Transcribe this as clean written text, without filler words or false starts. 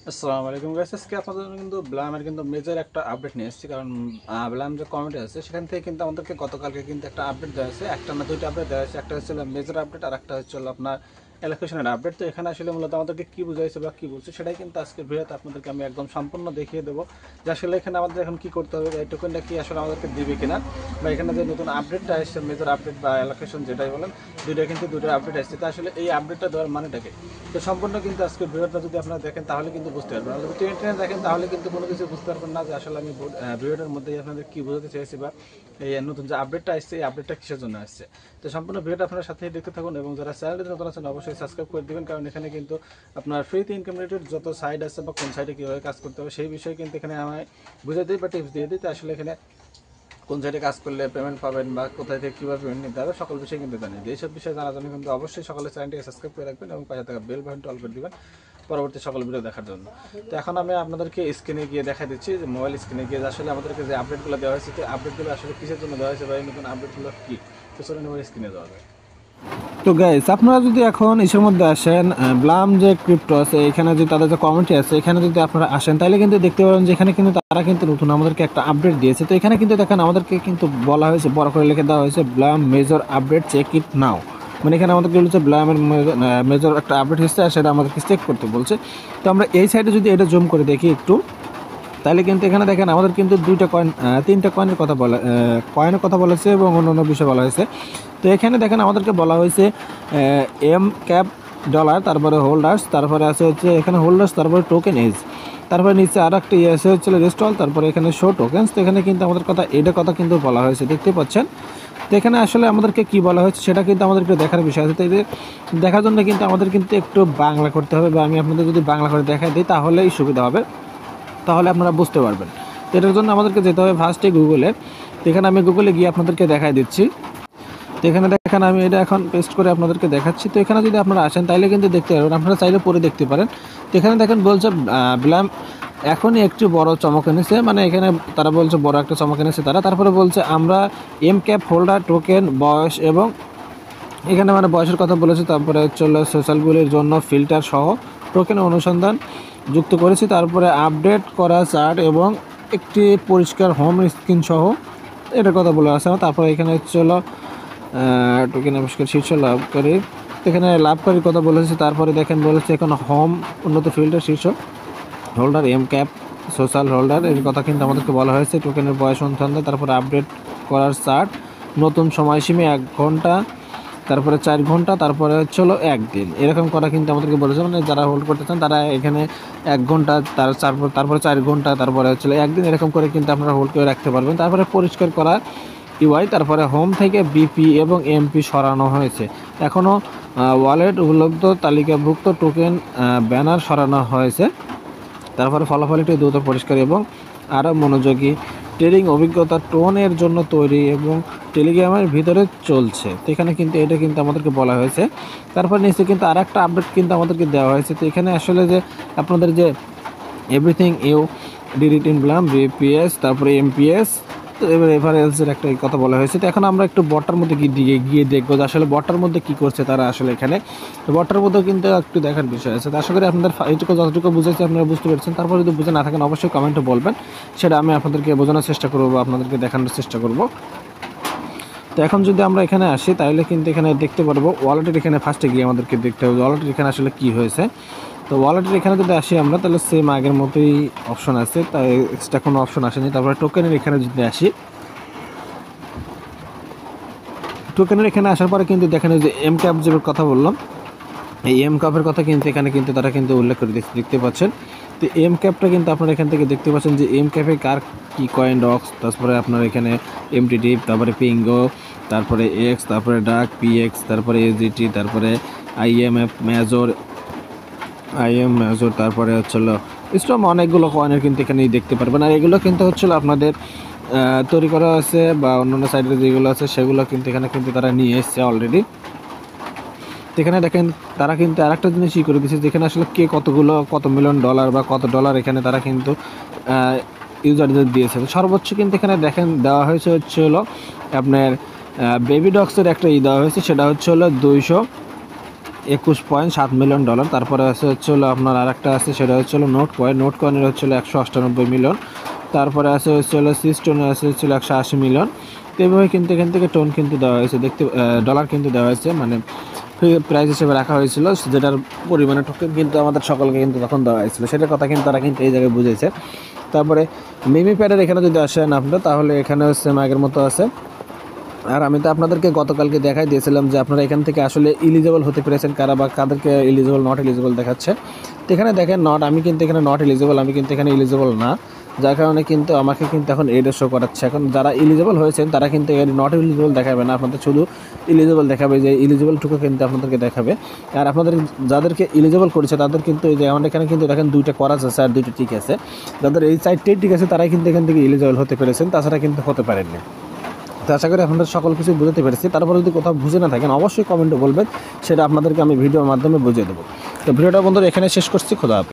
আসসালামু আলাইকুম গাইস, আজকে আপনাদের জন্য কিন্তু ব্লামের কিন্তু মেজর একটা আপডেট নিয়ে এসেছি। কারণ ব্লাম যে কমিটি আছে সেখান থেকে কিন্তু আমাদেরকে গতকালকে কিন্তু একটা আপডেট দেওয়া হয়েছে, একটা না দুইটা আপডেট দেওয়া হয়েছে। একটা হচ্ছে মেজর আপডেট আর একটা হচ্ছে আপনার অ্যালোকেশনের আপডেট। তো এখানে আসলে মূলত আমাদেরকে কী বুঝাইছে বা কী বলছে সেটাই কিন্তু আজকের ভিডিওতে আপনাদেরকে আমি একদম সম্পূর্ণ দেখিয়ে দেবো যে আসলে এখানে আমাদের এখন কী করতে হবে, এই টোকেনটা কি আসলে আমাদেরকে দিবে কিনা, বা এখানে যে নতুন আপডেটটা আসছে মেজর আপডেট বা অ্যালোকেশন যেটাই বলেন, দুইটা আপডেট আসছে। তো আসলে এই আপডেটটা দেওয়ার মানেটাকে তো সম্পূর্ণ কিন্তু আজকে ভিডিওটা যদি আপনারা দেখেন তাহলে কিন্তু বুঝতে পারবেন। আর যদি টেনে টেনে দেখেন তাহলে কিন্তু কোনো কিছু বুঝতে পারবেন না যে আসলে আমি ভিডিওটার মধ্যেই আপনাদের কী বোঝাতে চাইছি, বা এই নতুন যে আপডেটটা আসছে এই আপডেটটা কিসের জন্য আসছে। তো সম্পূর্ণ ভিডিওটা আপনার সাথে দেখতে থাকুন, এবং যারা চ্যানেলটি নতুন আছেন অবশ্যই সাবস্ক্রাইব করে দেবেন। কারণ এখানে কিন্তু আপনার ফ্রিতে ইনকাম রিলেটেড যত সাইট আছে বা কোন সাইটে কীভাবে কাজ করতে হবে সেই বিষয়ে কিন্তু এখানে আমি বুঝে দিই বা টিপস দিয়ে দিই। তো আসলে এখানে কোন সাইটে কাজ করলে পেমেন্ট পাবেন বা কোথায় থেকে কীভাবে পেমেন্ট নিতে হবে সকল বিষয় কিন্তু জানি। এইসব বিষয়ে জানার জন্য কিন্তু অবশ্যই সকলের চ্যানেলটিকে সাবস্ক্রাইব করে রাখবেন এবং পাশে থাকা বেল বাটনটা অল করে দেবেন পরবর্তী সকল ভিডিও দেখার জন্য। তো এখন আমি আপনাদেরকে স্ক্রিনে গিয়ে দেখা দিচ্ছি যে মোবাইল স্ক্রিনে গিয়ে আসলে আমাদেরকে যে আপডেটগুলো দেওয়া হয়েছে, তো আপডেটগুলো আসলে কিসের জন্য দেওয়া হয়েছে বা এই নতুন আপডেটগুলো কী, তো চলুন এবার স্ক্রিনে দেওয়া যায়। তো গাইস, আপনারা যদি এখন এসের মধ্যে আসেন, ব্লাম যে ক্রিপ্টো আছে এখানে যদি তাদের যে কমিটি আছে এখানে যদি আপনারা আসেন তাহলে কিন্তু দেখতে পাবেন যে এখানে কিন্তু তারা কিন্তু নতুন আমাদেরকে একটা আপডেট দিয়েছে। তো এখানে কিন্তু দেখেন আমাদেরকে কিন্তু বলা হয়েছে, বড় করে লিখে দেওয়া হয়েছে ব্লাম major update check it now. মানে এখানে আমাদেরকে বলছে ব্লামের মেজর একটা আপডেট হচ্ছে আর সেটা আমাদেরকে চেক করতে বলছে। তো আমরা এই সাইডে যদি এটা জুম করে দেখি একটু, তাহলে কিন্তু এখানে দেখেন আমাদের কিন্তু তিনটা কয়েনের কথা বলেছে এবং অন্যান্য বিষয় বলা হয়েছে। তো এখানে দেখেন আমাদেরকে বলা হয়েছে এম ক্যাপ ডলার, তারপরে হোল্ডার্স, তারপরে আছে হচ্ছে এখানে হোল্ডার্স, তারপরে টোকেন এজ, তারপরে নিচে আর একটা ইয়ে আছে হচ্ছে রেস্টল, তারপরে এখানে শো টোকেন্স। তো এখানে কিন্তু আমাদের কথা কিন্তু বলা হয়েছে, দেখতে পাচ্ছেন। তো এখানে আসলে আমাদেরকে কি বলা হয়েছে সেটা কিন্তু আমাদেরকে দেখার বিষয় আছে। তো এই দেখার জন্য কিন্তু আমাদের কিন্তু একটু বাংলা করতে হবে, বা আমি আপনাদের যদি বাংলা করে দেখাই দিই তাহলেই সুবিধা হবে, তাহলে আপনারা বুঝতে পারবেন। তো এটার জন্য আমাদেরকে যেতে হবে ফার্স্টে গুগলে। এখানে আমি গুগলে গিয়ে আপনাদেরকে দেখাই দিচ্ছি। তো এখানে দেখেন আমি এটা এখন পেস্ট করে আপনাদেরকে দেখাচ্ছি। তো এখানে যদি আপনারা আসেন তাহলে কিন্তু দেখতে পারবেন, আপনারা চাইলে পরে দেখতে পারেন। তো এখানে দেখেন বলছে ব্লাম এখনই একটি বড় চমক এনেছে, মানে এখানে তারা বলছে বড় একটা চমক এনেছে তারা। তারপরে বলছে আমরা এম ক্যাপ হোল্ডার টোকেন বয়স এবং এখানে মানে বয়সের কথা বলেছে, তারপরে চলো সোশ্যালগুলির জন্য ফিল্টার সহ টোকেন অনুসন্ধান যুক্ত করেছি, তারপরে আপডেট করা চার্ট এবং একটি পরিষ্কার হোম স্ক্রিন সহ এটার কথা বলে আছে। তারপরে এখানে চলো টোকেন আবিষ্কার শীর্ষ লাভকারী, এখানে লাভকারীর কথা বলেছে। তারপরে দেখেন বলেছে এখন হোম উন্নত ফিল্টার শীর্ষ holder M cap social holder এর কথা কিন্তু আমাদেরকে বলা হয়েছে। টোকেনের বয়স অনুসন্ধান, তারপরে আপডেট করার চার্ট, নতুন সময়সীমা 1 ঘন্টা, তারপরে 4 ঘন্টা, তারপরে হলো 1 দিন, এরকম করা কিন্তু আমাদেরকে বলেছে। মানে যারা হোল্ড করতে চান তারা এখানে 1 ঘন্টা, তারপরে 4 ঘন্টা, তারপরে 1 দিন, এরকম করে কিন্তু আপনারা হোল্ড করে রাখতে পারবেন। তারপরে পরিষ্কার করা ইউআই, তারপরে হোম থেকে বিপি এবং এমপি সরানো হয়েছে। এখনও ওয়ালেট উপলব্ধ তালিকাভুক্ত টোকেন ব্যানার সরানো হয়েছে। তারপরে ফলাফলটি দ্রুত পরিষ্কার এবং আরও মনোযোগী ট্রেডিং অভিজ্ঞতা টোনের জন্য তৈরি এবং টেলিগ্রামের ভিতরে চলছে। তো এখানে কিন্তু এটা কিন্তু আমাদেরকে বলা হয়েছে। তারপর নিচে কিন্তু আর একটা আপডেট কিন্তু আমাদেরকে দেওয়া হয়েছে। তো এখানে আসলে যে আপনাদের যে everything you did in bloom BPS, তারপরে এমপিএস, তো এবার এভারেজের একটা কথা বলা হয়েছে। তো এখন আমরা একটু বটটার মধ্যে গিয়ে দেখবো যে আসলে বটটার মধ্যে কী করছে তারা আসলে এখানে। তো বটটার মধ্যেও কিন্তু একটু দেখার বিষয় আছে। তো আশা করি আপনাদের এইটুকু যতটুকু বুঝেছি আপনারা বুঝতে পেরেছেন। তারপর যদি বুঝে না থাকেন অবশ্যই কমেন্টে বলবেন, সেটা আমি আপনাদেরকে বোঝানোর চেষ্টা করবো বা আপনাদেরকে দেখানোর চেষ্টা করব। তো এখন যদি আমরা এখানে আসি তাহলে কিন্তু এখানে দেখতে পারবো ওয়ালেটের এখানে ফার্স্টে গিয়ে আমাদেরকে দেখতে হবে ওয়ালেটের এখানে আসলে কী হয়েছে। তো ওয়ালেটের এখানে যদি আসি আমরা তাহলে সেম আগের মতোই অপশন আছে, তাই এক্সট্রা কোনো অপশন আসেনি। তারপরে টোকেনের এখানে যদি আসি, টোকেনের এখানে আসার পরে কিন্তু দেখেন যে এম ক্যাপ যে কথা বললাম, এই এম ক্যাপের কথা কিন্তু এখানে কিন্তু তারা কিন্তু উল্লেখ করে দেখতে পাচ্ছেন। তো এম ক্যাপটা কিন্তু আপনারা এখান থেকে দেখতে পাচ্ছেন যে এম ক্যাপে কার কি কয়েন ডক্স, তারপরে আপনার এখানে এমটিটি, তারপরে পিঙ্গো, তারপরে এক্স, তারপরে ডাক পিএক্স, তারপরে এজিটি, তারপরে আইএম মেজর, তারপরে হচ্ছিল স্টম, অনেকগুলো কয়েনের কিন্তু এখানে দেখতে পারবেন। আর এগুলো কিন্তু হচ্ছিল আপনাদের তৈরি করা আছে বা অন্যান্য সাইডে যেগুলো আছে সেগুলো কিন্তু এখানে কিন্তু তারা নিয়ে এসছে অলরেডি। এখানে দেখেন তারা কিন্তু আর একটা জিনিসই করে দিচ্ছে, যেখানে আসলে কে কত মিলিয়ন ডলার বা কত ডলার এখানে তারা কিন্তু ইউজারদের দিয়েছে। সর্বোচ্চ কিন্তু এখানে দেখেন দেওয়া হয়েছে হলো আপনার বেবি ডক্সের একটা দেওয়া হয়েছে, সেটা হলো $21.7 মিলিয়ন। তারপরে হচ্ছে হলো আপনার আরেকটা আছে, সেটা হচ্ছে হলো নোট কয়েনের হচ্ছে হলো 198 মিলিয়ন। তারপরে হচ্ছে হলো সিস্টোনে হচ্ছে হলো 180 মিলিয়ন। তো এইভাবে কিন্তু এখান থেকে টোন কিন্তু দেওয়া হয়েছে, ডলার কিন্তু দেওয়া হয়েছে, মানে প্রাইস হিসেবে রাখা হয়েছিল, যেটার পরিমাণে টোকেন কিন্তু আমাদের সকলকে কিন্তু তখন দেওয়া হয়েছিল, সেটার কথা কিন্তু তারা কিন্তু এই জায়গায় বুঝেছে। তারপরে মিমি প্যাডের এখানে যদি আসেন আপনারা, তাহলে এখানে হচ্ছে আগের মতো আছে। আর আমি তো আপনাদেরকে গতকালকে দেখাই দিয়েছিলাম যে আপনারা এখান থেকে আসলে এলিজিবল হতে পেরেছেন কারা, বা কাদেরকে এলিজিবল নট এলিজিবল দেখাচ্ছে। তো এখানে দেখেন আমি কিন্তু এখানে নট এলিজিবল, আমি কিন্তু এখানে এলিজিবল না, যার কারণে কিন্তু আমাকে কিন্তু এখন এডে শো করাচ্ছে। এখন যারা এলিজিবল হয়েছেন তারা কিন্তু এর নট এলিজিবল দেখাবে না, আপনাদের শুধু এলিজিবল দেখাবে, যে এলিজিবলটুকু কিন্তু আপনাদেরকে দেখাবে। আর আপনাদের যাদেরকে এলিজিবল করেছে তাদের কিন্তু এই যে আমার এখানে কিন্তু দেখেন 2টা করাজ আছে আর 2টা ঠিক আছে, যাদের এই সাইডটাই ঠিক আছে তারাই কিন্তু এখান থেকে এলিজিবল হতে পেরেছেন, তাছাড়া কিন্তু হতে পারেননি। তো আশা করি আপনাদের সকল কিছু বুঝতে পেরেছি। তারপরে যদি কোথাও বুঝে না থাকেন অবশ্যই কমেন্টে বলবেন, সেটা আপনাদেরকে আমি ভিডিওর মাধ্যমে বুঝিয়ে দেবো। তো ভিডিওটা বন্ধুরা এখানে শেষ করছি, খোদা হাফেজ।